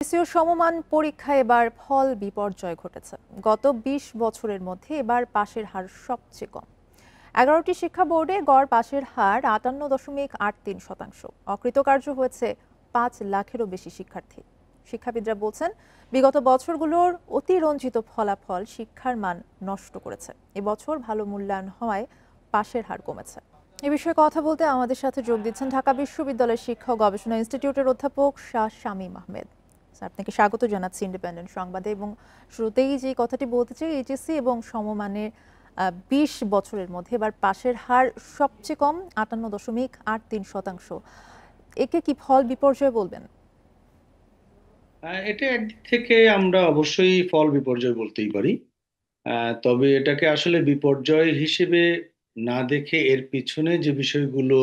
SEO সমমান পরীক্ষায় এবার ফল বিপর্যয় ঘটেছে। গত ২০ বছরের মধ্যে এবার পাশের হার সবচেয়ে কম। ১১টি শিক্ষা বোর্ডে গড় পাশের হার ৫৮.৮৩%। অকৃতকার্য হয়েছে ৫ লাখেরও বেশি শিক্ষার্থী। শিক্ষাবিদরা বলছেন, বিগত বছরগুলোর অতিরঞ্জিত ফলাফল শিক্ষার মান নষ্ট করেছে। এবছর ভালো মূল্যায়ন হওয়ায় পাশের হার কমেছে। এ বিষয়ে কথা বলতে আমাদের সাথে যোগ দিচ্ছেন ঢাকা বিশ্ববিদ্যালয়ের শিক্ষা ও গবেষণা ইনস্টিটিউটের অধ্যাপক শাহ শামীম আহমেদ। আপনাকে স্বাগত জানাচ্ছি ইন্ডিপেন্ডেন্ট সংবাদে। এবং শুরুতেই যে কথাটি বলতে চাই, এইচএসসি এবং সমমানের ২০ বছরের মধ্যে এবার পাশের হার সবচেয়ে কম ৫৮.৮৩%। একে কি ফল বিপর্যয় বলবেন? এটা একদিক থেকে আমরা অবশ্যই ফল বিপর্যয় বলতেই পারি। তবে এটাকে আসলে বিপর্যয় হিসেবে না দেখে এর পিছনে যে বিষয়গুলো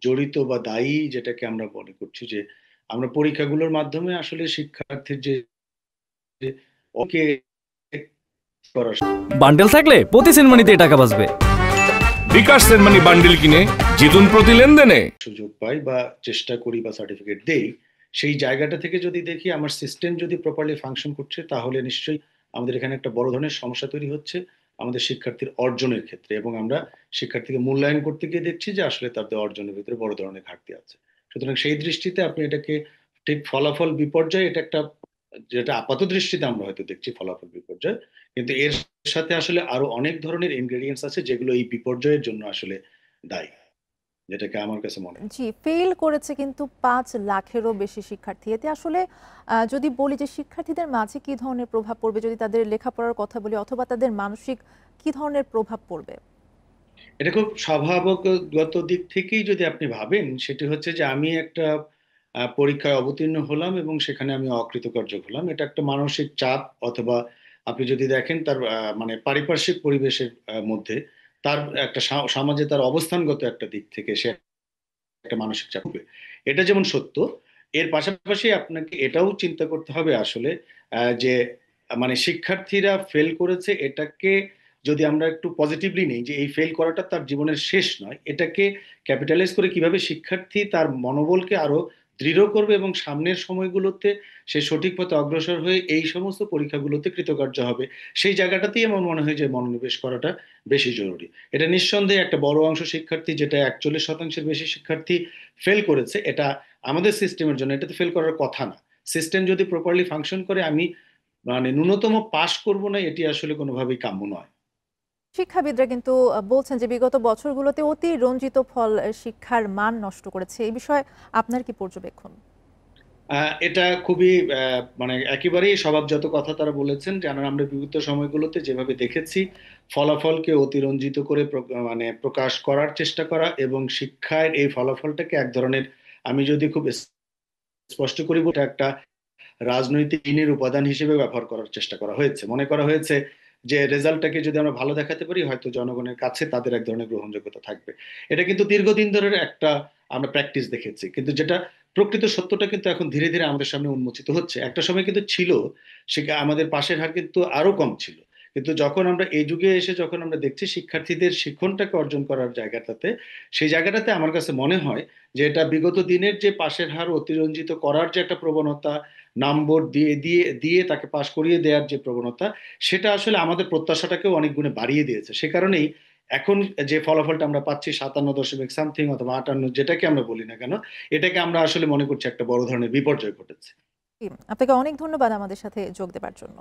জড়িত বা দায়ী, যেটাকে আমরা মনে করছি যে আমরা পরীক্ষাগুলোর মাধ্যমে আসলে শিক্ষার্থীর যে ওকে করার বান্ডেল থাকলে প্রতি সেনমানিতে টাকা বাঁচবে। বিকাশ সেনমানি বান্ডেল কিনে জিতুন প্রতি লেনদেনে। সুযোগ পাই বা চেষ্টা করি বা সার্টিফিকেট দেই, সেই জায়গাটা থেকে যদি দেখি আমার সিস্টেম যদি প্রপারলি ফাংশন করছে, তাহলে নিশ্চয়ই আমাদের এখানে একটা বড় ধরনের সমস্যা তৈরি হচ্ছে আমাদের শিক্ষার্থীর অর্জনের ক্ষেত্রে, এবং আমরা শিক্ষার্থীকে মূল্যায়ন করতে গিয়ে দেখছি যে আসলে তাদের অর্জনের ভিতরে বড় ধরনের ঘাটতি আছে। সুতরাং সেই দৃষ্টিতে আপনি এটাকে ঠিক ফলাফল বিপর্যয়, এটা একটা যেটা আপাত দৃষ্টিতে আমরা হয়তো দেখছি ফলাফল বিপর্যয়, কিন্তু এর সাথে আসলে আরো অনেক ধরনের ইনগ্রেডিয়েন্টস আছে যেগুলো এই বিপর্যয়ের জন্য আসলে দায়ী, যেটাকে আমার কাছে মনে হয়। জি, ফেল করেছে কিন্তু ৫ লাখেরও বেশি শিক্ষার্থী। এতে আসলে যদি বলি যে শিক্ষার্থীদের মাঝে কি ধরনের প্রভাব পড়বে, যদি তাদের লেখাপড়ার কথা বলি, অথবা তাদের মানসিক কি ধরনের প্রভাব পড়বে? এটা খুব স্বভাবগত দিক থেকেই যদি আপনি ভাবেন, সেটি হচ্ছে যে আমি একটা পরীক্ষায় অবতীর্ণ হলাম এবং সেখানে আমি অকৃতকার্য হলাম, এটা একটা মানসিক চাপ। অথবা আপনি যদি দেখেন তার মানে পারিপার্শ্বিক পরিবেশের মধ্যে তার একটা সমাজে তার অবস্থানগত একটা দিক থেকে সে একটা মানসিক চাপ হবে। এটা যেমন সত্য, এর পাশাপাশি আপনাকে এটাও চিন্তা করতে হবে আসলে যে মানে শিক্ষার্থীরা ফেল করেছে, এটাকে যদি আমরা একটু পজিটিভলি নিই যে এই ফেল করাটা তার জীবনের শেষ নয়, এটাকে ক্যাপিটালাইজ করে কিভাবে শিক্ষার্থী তার মনোবলকে আরো দৃঢ় করবে এবং সামনের সময়গুলোতে সে সঠিক পথে অগ্রসর হয়ে এই সমস্ত পরীক্ষাগুলোতে কৃতকার্য হবে, সেই জায়গাটাতেই আমার মনে হয় যে মনোনিবেশ করাটা বেশি জরুরি। এটা নিঃসন্দেহে একটা বড় অংশ শিক্ষার্থী, যেটা ৪১%-এর বেশি শিক্ষার্থী ফেল করেছে, এটা আমাদের সিস্টেমের জন্য এটা তো ফেল করার কথা না। সিস্টেম যদি প্রপারলি ফাংশন করে আমি মানে ন্যূনতম পাশ করব না, এটি আসলে কোনোভাবেই কাম্য নয়। শিক্ষাবিদরা কিন্তু বলছেন যে বিগত বছরগুলোতে অতি রঞ্জিত ফল শিক্ষার মান নষ্ট করেছে। এই বিষয়ে আপনার কি পর্যবেক্ষণ? এটা খুবই মানে একেবারেই স্বভাবজাত কথা তারা বলেছেন, যেন আমরা বিগত সময়গুলোতে যেভাবে দেখেছি ফলাফলকে অতিরঞ্জিত করে মানে প্রকাশ করার চেষ্টা করা, এবং শিক্ষার এই ফলাফলটাকে এক ধরনের, আমি যদি খুব স্পষ্ট করি, এটা একটা রাজনৈতিক ঋণের উপাদান হিসেবে ব্যবহার করার চেষ্টা করা হয়েছে। মনে করা হয়েছে যে রেজাল্টটাকে যদি আমরা ভালো দেখাতে পারি, হয়তো জনগণের কাছে তাদের এক ধরনের গ্রহণযোগ্যতা থাকবে। এটা কিন্তু দীর্ঘদিন ধরে একটা আমরা প্র্যাকটিস দেখেছি, কিন্তু যেটা প্রকৃত সত্যটা কিন্তু এখন ধীরে ধীরে আমাদের সামনে উন্মোচিত হচ্ছে। একটা সময় কিন্তু ছিল, সে আমাদের পাশের হার কিন্তু আরো কম ছিল, কিন্তু যখন আমরা এই যুগে এসে যখন আমরা দেখছি শিক্ষার্থীদের শিক্ষণটাকে অর্জন করার জায়গাটাতে, সেই জায়গাটাতে আমার কাছে মনে হয় যে এটা বিগত দিনের যে পাশের হার অতিরঞ্জিত করার যে একটা প্রবণতা, নম্বর দিয়ে দিয়ে দিয়ে তাকে পাশ করিয়ে দেওয়ার যে প্রবণতা, সেটা আসলে আমাদের প্রত্যাশাটাকেও অনেক গুণে বাড়িয়ে দিয়েছে। সে কারণেই এখন যে ফলাফলটা আমরা পাচ্ছি ৫৭ দশমিক সামথিং অথবা ৫৮, যেটাকে আমরা বলি না কেন, এটাকে আমরা আসলে মনে করছি একটা বড় ধরনের বিপর্যয় ঘটেছে। জি, আপনাকে অনেক ধন্যবাদ আমাদের সাথে যোগ দেবার জন্য।